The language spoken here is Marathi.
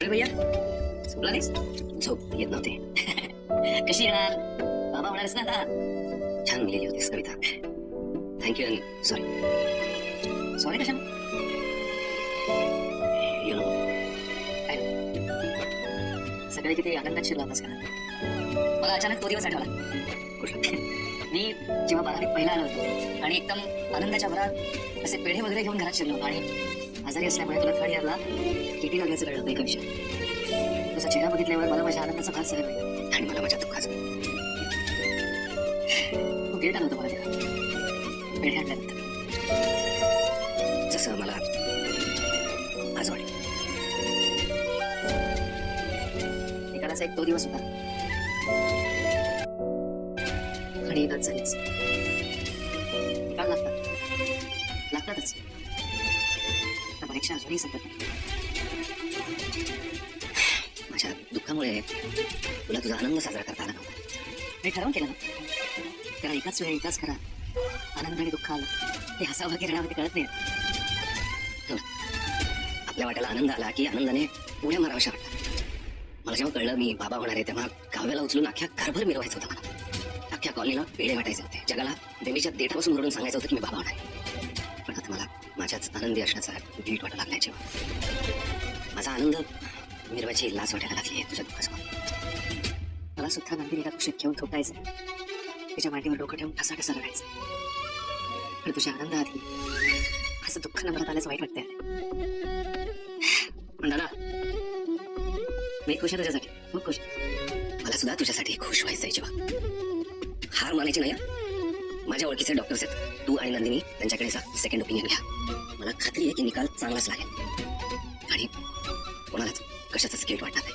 अरे भैया झोपला नाहीस? झोप येत नव्हते. कशी येणार? बाबा होणारच ना आता. छान लिहिली होतीस कविता. थँक्यू आणि सॉरी. सॉरी कशा? यु नो सगळे किती आनंदात शिरला होतास का? मला अचानक तो दिवस आठवला. कुठला? मी जेव्हा 12वीत पहिला आलो होतो आणि एकदम आनंदाच्या भरात असे पेढे वगैरे घेऊन घरात शिरलो होतो आणि आजारी असल्यामुळे तुला थर्ड इयरला केटी लागल्याचं कळलं होतं एका विषयात. तुझा चेहरा बघितल्यावर मला माझ्या आनंदाचा फार सवय वाटला आणि मला माझ्या दुःखाचा. तू गिल्ट आलं होतं मला तेव्हा पेढे आणल्यानंतर, जसं मला आज वाटलं. एखादाचा एक तो दिवस होता आणि एक आज झालीच. निकाल लागतातच. परीक्षा अजूनही संपत नाही. माझ्या दुःखामुळे तुला तुझा आनंद साजरा करता आला नव्हता. मी ठरवून केलं ना, त्याला एकाच वेळी एकाच खरा आनंद आणि दुःख आलं ते हसावं की रडावं ते कळत नाही. आपल्या वाट्याला आनंद आला की आनंदाने उड्या माराव्याशा वाटतात. मला जेव्हा कळलं मी बाबा होणार आहे तेव्हा काव्याला उचलून अख्ख्या घरभर मिरवायचं होतं. मला अख्ख्या कॉलनीला पेढे वाटायचे होते. जगाला देवीच्या देठापासून ओरडून सांगायचं होतं की मी बाबा होणार आहे. पण आता मला माझ्याच आनंदी असण्याचा गिल्ट वाटायला लागलाय. जेव्हा माझा आनंद मिरवायची लाज वाटायला लागली आहे तुझ्या दुःखासमोर. मला सुद्धा नंदिनीला कुशीत घेऊन थोटायचं, तिच्या मांडीवर डोकं ठेवून ठसाठसा रडायचं. पण तुझ्या आनंदाआधी असं दुःख नंबरात आल्याचं वाईट वाटतंय. पण दादा मी खुश आहे तुझ्यासाठी, खूप खुश. मला सुद्धा तुझ्यासाठी खुश व्हायचंय. जेव्हा हार मानायची नाही. माझ्या ओळखीचे डॉक्टर्स आहेत, तू आणि नंदिनी त्यांच्याकडे जा, सेकंड ओपिनियन घ्या. मला खात्री आहे की निकाल चांगलाच लागेल आणि कोणालाच कशाचाच गिल्ट वाटणार नाही.